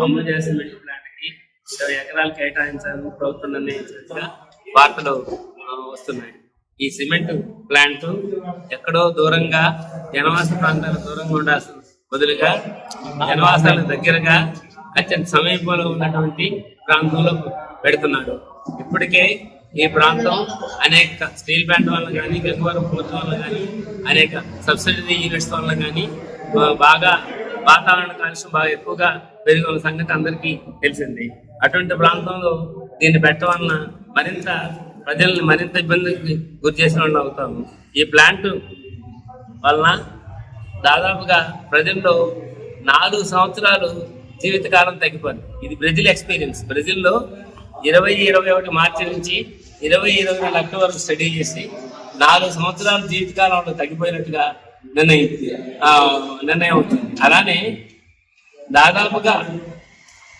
అమూల్య cement plant కి 20 ఎకరాలు కేటాయించాలని ప్రభుత్వం నిర్ణయించినట్టుగా వార్తలు వస్తున్నాయి. ఈ సిమెంట్ ప్లాంట్ ఎక్కడో దూరంగా జనవాస ప్రాంతాల దూరంగా ఉండాల్సిన బదులుగా జనవాసాలకు దగ్గరగా అత్యంత సమీపంలో ఉన్నటువంటి ప్రాంతంలో పెడుతున్నారు. ఇప్పటికే ఈ ప్రాంతం అనేక స్టీల్ ప్లాంట్ వల్ల కానీ, గంగవరం పోర్ట్ వల్ల కానీ, అనేక సబ్సిడరీ యూనిట్స్ వల్ల కానీ బాగా వాతావరణ కాలుష్యం బాగా ఎక్కువగా పెరిగిన సంగతి అందరికీ తెలిసింది. అటువంటి ప్రాంతంలో దీన్ని పెట్టడం వలన మరింత ప్రజల్ని మరింత ఇబ్బందికి గురి చేసిన వాళ్ళు అవుతాము. ఈ ప్లాంట్ వలన దాదాపుగా ప్రజల్లో 4 సంవత్సరాలు జీవితకాలం తగ్గిపోయింది. ఇది బ్రెజిల్ ఎక్స్పీరియన్స్. బ్రెజిల్లో 2021 మార్చి నుంచి 2024 అక్టోబర్ వరకు స్టడీ చేసి 4 సంవత్సరాల జీవితకాలంలో తగ్గిపోయినట్టుగా నిర్ణయం అవుతుంది. అలానే దాదాపుగా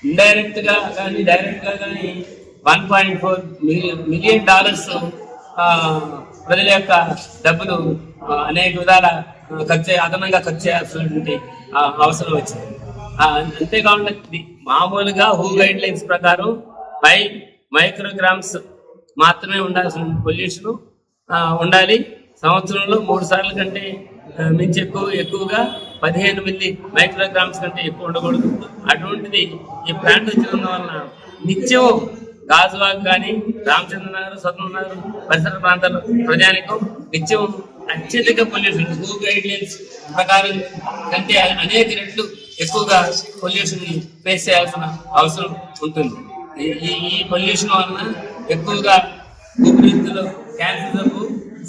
ఇండైరెక్ట్ గా కానీ డైరెక్ట్ గా కానీ $1.4 మిలియన్ ప్రజల యొక్క డబ్బులు అనేక విధాల అదనంగా ఖర్చు చేయాల్సినటువంటి అవసరం వచ్చింది. అంతేకాకుండా మామూలుగా హూ గైడ్ లైన్స్ ప్రకారం 5 మైక్రోగ్రామ్స్ మాత్రమే ఉండాల్సిన పొల్యూషన్ ఉండాలి. సంవత్సరంలో 3 సార్లు కంటే మించి ఎక్కువగా 15 మిల్లీ మైక్రోగ్రామ్స్ కంటే ఎక్కువ ఉండకూడదు. అటువంటిది ఈ ప్లాంట్ వచ్చినందు వలన నిత్యం గాజువాక్ కానీ, రామచంద్రనగర్, స్వతంత్ర నగర్ పరిసర ప్రాంతాల ప్రజానికం నిత్యం అత్యధిక పొల్యూషన్ హూ గైడ్ లైన్స్ ప్రకారం కంటే అనేక రెట్లు ఎక్కువగా పొల్యూషన్ ని ఫేస్ చేయాల్సిన అవసరం ఉంటుంది. ఈ పొల్యూషన్ వలన ఎక్కువగా ఊపిరితిత్తులు క్యాన్సర్ జబ్బు,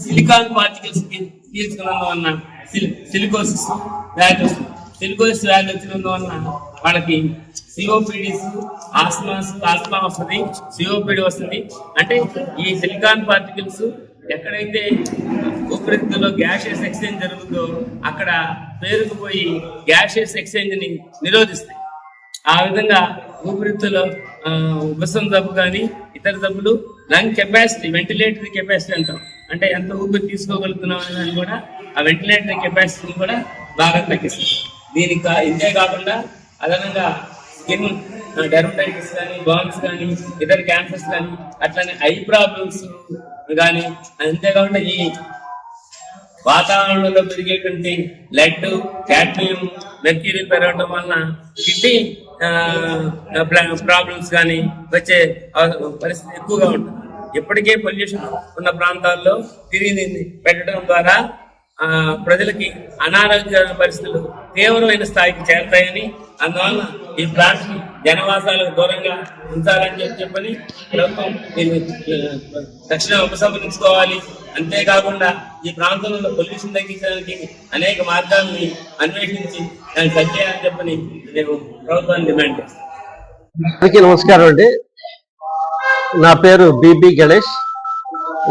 సిలికాన్ పార్టికల్స్ పీల్చుకున్నందు వలన సిలికోసిస్ వ్యాధి వస్తుంది. సిలికోసిస్ వ్యాధి వచ్చినందు వలన వాళ్ళకి సిఓపిడిస్, ఆస్మా వస్తుంది, సిఓపిడి వస్తుంది. అంటే ఈ సిలికాన్ పార్టికల్స్ ఎక్కడైతే ఊపిరితిత్తులో గ్యాషియస్ ఎక్స్చేంజ్ జరుగుతుందో అక్కడ పేరుకుపోయి గ్యాషియస్ ఎక్స్చేంజ్ ని నిరోధిస్తాయి. ఆ విధంగా ఊపిరితిత్తులో ఉబ్బసం జబ్బు కానీ ఇతర జబ్బులు, లంగ్ కెపాసిటీ, వెంటిలేటరీ కెపాసిటీ అంటాం, అంటే ఎంత ఊపిరి తీసుకోగలుగుతున్నాం అనే దాన్ని కూడా ఆ వెంటిలేటరీ కెపాసిటీని కూడా బాగా తగ్గిస్తుంది. దీనికి ఇంతే కాకుండా అదనంగా స్కిన్ డెర్మటైటిస్ కానీ, బాన్స్ కానీ, ఇతర క్యాన్సర్స్ కానీ, అట్లనే ఐ ప్రాబ్లమ్స్ కానీ, అంతేకాకుండా ఈ వాతావరణంలో పెరిగేటువంటి లెడ్, కాడ్మియం, మెర్క్యూరీ పెరగడం వలన కిడ్నీ ప్రాబ్లమ్స్ కానీ వచ్చే పరిస్థితి ఎక్కువగా ఉంటుంది. ఇప్పటికే పొల్యూషన్ ఉన్న ప్రాంతాల్లో తిరిగి పెట్టడం ద్వారా ప్రజలకి అనారోగ్య పరిస్థితులు తీవ్రమైన స్థాయికి చేరతాయని, అందువల్ల ఈ ప్లాంట్ జనవాసాలకు దూరంగా ఉంచాలని చెప్పని ప్రభుత్వం దీన్ని తక్షణ ఉపసంహరించుకోవాలి. అంతేకాకుండా ఈ ప్రాంతంలో పొల్యూషన్ తగ్గించడానికి అనేక మార్గాలని అన్వేషించి దాన్ని సరిచేయాలని చెప్పని నేను ప్రభుత్వాన్ని డిమాండ్ చేస్తాను. నమస్కారం అండి. నా పేరు బిబి గణేష్.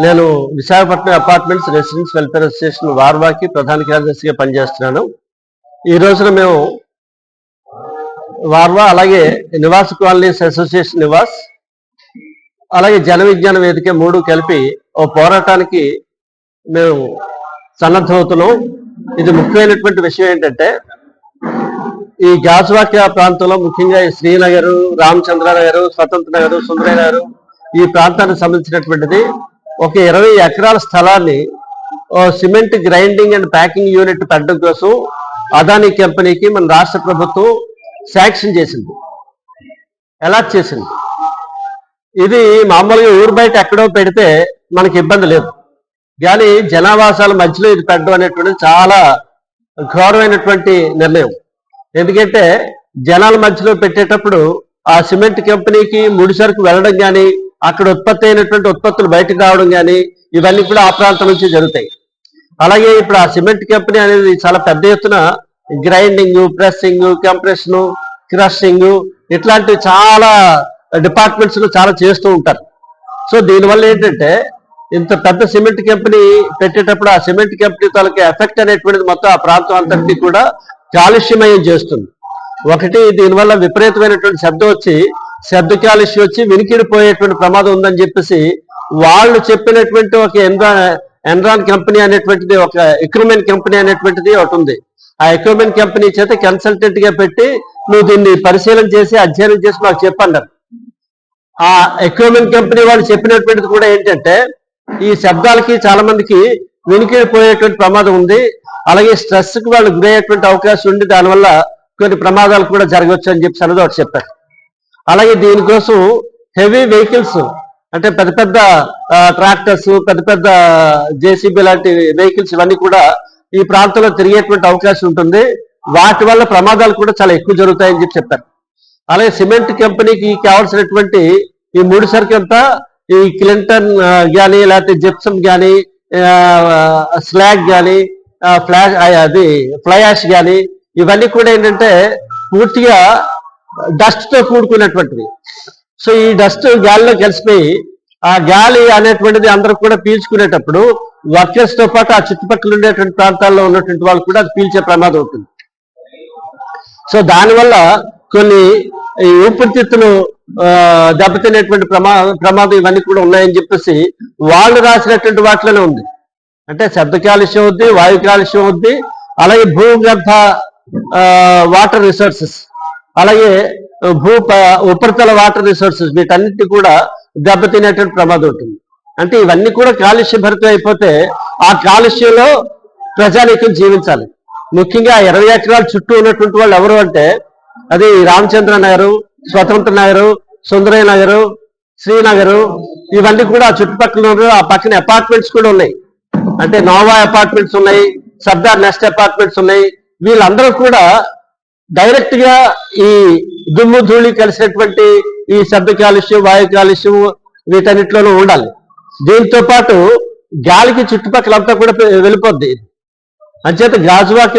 నేను Visakhapatnam apartments residence welfare association వార్వాకి ప్రధాన కార్యదర్శిగా పనిచేస్తున్నాను. ఈ రోజున మేము వార్వా, అలాగే నివాస్ కాలనీస్ అసోసియేషన్ నివాస్, అలాగే జన విజ్ఞాన వేదిక 3 కలిపి ఓ పోరాటానికి మేము సన్నద్ధమవుతున్నాం. ఇది ముఖ్యమైనటువంటి విషయం ఏంటంటే, ఈ గాజువాక ప్రాంతంలో ముఖ్యంగా ఈ శ్రీనగర్, రామచంద్రనగర్, స్వతంత్ర నగర్, సుందరయ్య నగర్ ఈ ప్రాంతానికి సంబంధించినటువంటిది ఒక 20 ఎకరాల స్థలాన్ని cement grinding and packing unit పెట్టడం కోసం అదానీ కంపెనీకి మన రాష్ట్ర ప్రభుత్వం శాంక్షన్ చేసింది, అలాట్ చేసింది. ఇది మామూలుగా ఊరు బయట ఎక్కడో పెడితే మనకి ఇబ్బంది లేదు, కానీ జనావాసాల మధ్యలో ఇది పెట్టడం అనేటువంటిది చాలా ఘోరమైనటువంటి నిర్ణయం. ఎందుకంటే జనాల మధ్యలో పెట్టేటప్పుడు ఆ సిమెంట్ కంపెనీకి ముడి సరుకు వెళ్ళడం కానీ, అక్కడ ఉత్పత్తి అయినటువంటి ఉత్పత్తులు బయటకు రావడం కానీ, ఇవన్నీ కూడా ఆ ప్రాంతం నుంచి జరుగుతాయి. అలాగే ఇప్పుడు ఆ సిమెంట్ కంపెనీ అనేది చాలా పెద్ద ఎత్తున గ్రైండింగ్, ప్రెస్సింగ్, కంప్రెషన్, క్రషింగ్ ఇట్లాంటివి చాలా డిపార్ట్మెంట్స్ లో చాలా చేస్తూ ఉంటారు. సో దీనివల్ల ఏంటంటే, ఇంత పెద్ద సిమెంట్ కంపెనీ పెట్టేటప్పుడు ఆ సిమెంట్ కంపెనీ తాలూకా ఎఫెక్ట్ అనేటువంటిది మొత్తం ఆ ప్రాంతం అంతటినీ కూడా కాలుష్యమయం చేస్తుంది. ఒకటి, దీనివల్ల విపరీతమైనటువంటి శబ్దం వచ్చి, శబ్ద కాలుష్యం వచ్చి వినికిడిపోయేటువంటి ప్రమాదం ఉందని చెప్పేసి వాళ్ళు చెప్పినటువంటి ఒక ఎన్రాన్ కంపెనీ అనేటువంటిది, ఒక ఎక్విప్మెంట్ కంపెనీ అనేటువంటిది ఒకటి ఉంది. ఆ ఎక్విప్మెంట్ కంపెనీ చేత కన్సల్టెంట్ గా పెట్టి నువ్వు దీన్ని పరిశీలన చేసి అధ్యయనం చేసి మాకు చెప్పన్నారు. ఆ ఎక్విప్మెంట్ కంపెనీ వాళ్ళు చెప్పినటువంటిది కూడా ఏంటంటే ఈ శబ్దాలకి చాలా మందికి వినికిడిపోయేటువంటి ప్రమాదం ఉంది, అలాగే స్ట్రెస్ కి వాళ్ళు గురయ్యేటువంటి అవకాశం ఉంది, దానివల్ల కొన్ని ప్రమాదాలు కూడా జరగవచ్చు అని చెప్పి సన్నది ఒకటి చెప్పారు. అలాగే దీనికోసం హెవీ వెహికల్స్ అంటే పెద్ద పెద్ద ట్రాక్టర్స్, పెద్ద పెద్ద జేసీబీ లాంటి వెహికల్స్ ఇవన్నీ కూడా ఈ ప్రాంతంలో తిరిగేటువంటి అవకాశం ఉంటుంది, వాటి వల్ల ప్రమాదాలు కూడా చాలా ఎక్కువ జరుగుతాయని చెప్పి చెప్పారు. అలాగే సిమెంట్ కంపెనీకి కావాల్సినటువంటి ఈ ముడి సరుకు అంతా ఈ క్లింటన్ కానీ లేకపోతే జిప్సమ్ కానీ స్లాగ్ కానీ ఫ్లై యాష్ కానీ ఇవన్నీ కూడా ఏంటంటే పూర్తిగా డస్ట్ తో కూడుకున్నటువంటివి. సో ఈ డస్ట్ గాలిలో కలిసిపోయి ఆ గాలి అనేటువంటిది అందరూ కూడా పీల్చుకునేటప్పుడు వర్కర్స్ తో పాటు ఆ చుట్టుపక్కల ఉండేటువంటి ప్రాంతాల్లో ఉన్నటువంటి వాళ్ళు కూడా అది పీల్చే ప్రమాదం ఉంటుంది. సో దానివల్ల కొన్ని ఈ ఊపిరితిత్తులు దెబ్బతినేటువంటి ప్రమాదం ఇవన్నీ కూడా ఉన్నాయని చెప్పేసి వాళ్ళు రాసినటువంటి వాటిలోనే ఉంది. అంటే శబ్ద కాలుష్యం అవుద్ది, వాయు కాలుష్యం అవుద్ది, అలాగే భూగర్భ వాటర్ రిసోర్సెస్, అలాగే ఉపరితల వాటర్ రిసోర్సెస్ వీటన్నిటి కూడా దెబ్బతినేటువంటి ప్రమాదం ఉంటుంది. అంటే ఇవన్నీ కూడా కాలుష్య భరితం అయిపోతే ఆ కాలుష్యంలో ప్రజానీకం జీవించాలి. ముఖ్యంగా 20 ఎకరాల చుట్టూ ఉన్నటువంటి వాళ్ళు ఎవరు అంటే అది రామచంద్ర నగరు, స్వతంత్ర నగరు, సుందరయ్య నగరు, శ్రీనగరు ఇవన్నీ కూడా ఆ చుట్టుపక్కల ఆ పక్కన అపార్ట్మెంట్స్ కూడా ఉన్నాయి. అంటే నోవా అపార్ట్మెంట్స్ ఉన్నాయి, సర్దార్ నెస్ట్ అపార్ట్మెంట్స్ ఉన్నాయి. వీళ్ళందరూ కూడా డైరెక్ట్ గా ఈ దుమ్ము ధూళి కలిసినటువంటి ఈ శబ్ద కాలుష్యం, వాయు కాలుష్యం వీటన్నిటిలోనూ ఉండాలి. దీంతో పాటు గాలికి చుట్టుపక్కలంతా కూడా వెళ్ళిపోద్ది. అంచేత గాజువాక,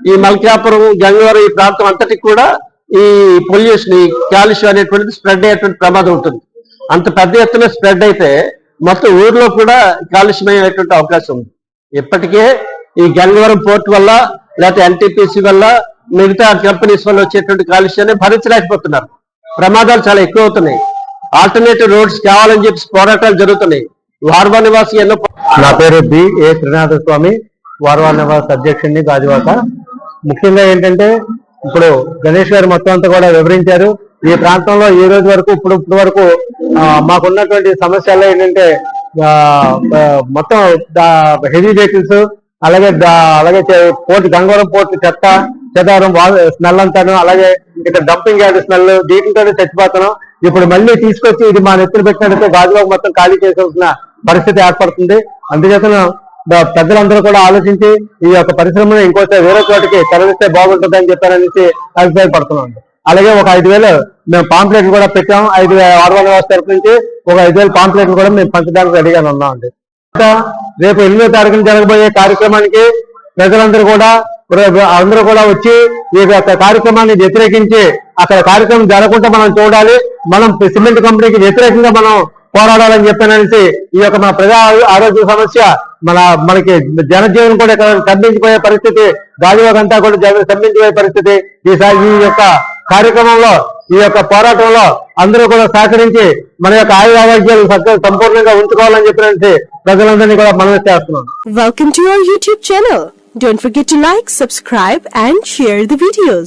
ఈ మల్కాపురం, గంగవరం ఈ ప్రాంతం అంతటికి కూడా ఈ పొల్యూషన్, ఈ కాలుష్యం అనేటువంటిది స్ప్రెడ్ అయ్యేటువంటి ప్రమాదం ఉంటుంది. అంత పెద్ద ఎత్తున స్ప్రెడ్ అయితే మొత్తం ఊర్లో కూడా కాలుష్యమయ్యేటువంటి అవకాశం ఉంది. ఇప్పటికే ఈ గంగవరం పోర్ట్ వల్ల లేకపోతే ఎన్టీపీసీ వల్ల మిగతా కంపెనీస్ వల్ల వచ్చేటువంటి కాలుష్యాన్ని భరించలేకపోతున్నారు. ప్రమాదాలు చాలా ఎక్కువ అవుతున్నాయి. ఆల్టర్నేటివ్ రోడ్స్ కావాలని చెప్పి పోరాటాలు జరుగుతున్నాయి. వార్వా నివాసి ఎన్నో. నా పేరు ఏ త్రినాథ స్వామి, వార్వా నివాస్ అధ్యక్షుడిని గాజువాక. ముఖ్యంగా ఏంటంటే ఇప్పుడు గణేష్ గారు మొత్తం అంతా కూడా వివరించారు. ఈ ప్రాంతంలో ఈ రోజు వరకు ఇప్పుడు వరకు మాకున్నటువంటి సమస్యల్లో ఏంటంటే మొత్తం హెవీ వెహికల్స్, అలాగే పోర్ట్ గంగవరం పోర్ట్ చెత్త చెదారం స్మెల్ అంతాను, అలాగే ఇక్కడ డంపింగ్ యార్డ్ స్మెల్, దీంట్లోనే చచ్చిపోతున్నాం. ఇప్పుడు మళ్ళీ తీసుకొచ్చి ఇది మా నెత్తులు పెట్టినట్టు గాజువాక మొత్తం ఖాళీ చేయాల్సిన పరిస్థితి ఏర్పడుతుంది. అందుచేత పెద్దలందరూ కూడా ఆలోచించి ఈ యొక్క పరిశ్రమను ఇంకోసారి వేరే చోటికి తరలిస్తే బాగుంటుంది అని చెప్పారనేసి అభిప్రాయపడుతున్నాం. అలాగే ఒక 5,000 మేము పాంప్లెట్లు కూడా పెట్టాం. 5 వార్వా నివాస్ తరఫు నుంచి ఒక 5,000 పాంప్లెట్లు కూడా మేము పంచడానికి రెడీగానే ఉన్నామండి. రేపు 8వ తారీఖున జరగబోయే కార్యక్రమానికి ప్రజలందరూ కూడా వచ్చి ఈ యొక్క కార్యక్రమాన్ని వ్యతిరేకించి అక్కడ కార్యక్రమం జరగకుండా మనం చూడాలి. మనం సిమెంట్ కంపెనీకి వ్యతిరేకంగా మనం పోరాడాలని చెప్పాననేసి ఈ యొక్క మన ప్రజా ఆరోగ్య సమస్య మనకి జనజీవనం కూడా ఇక్కడ స్తంభించిపోయే పరిస్థితి, గాజువాక అంతా కూడా స్తంభించిపోయే పరిస్థితి. ఈ యొక్క కార్యక్రమంలో, ఈ యొక్క పోరాటంలో అందరూ కూడా సహకరించి మన యొక్క ఆరోగ్యాలు సంపూర్ణంగా ఉంచుకోవాలని చెప్పినట్టు ప్రజలందరినీ కూడా మనవి చేస్తున్నాం. Welcome to our YouTube channel. Don't forget to like, subscribe and share the videos.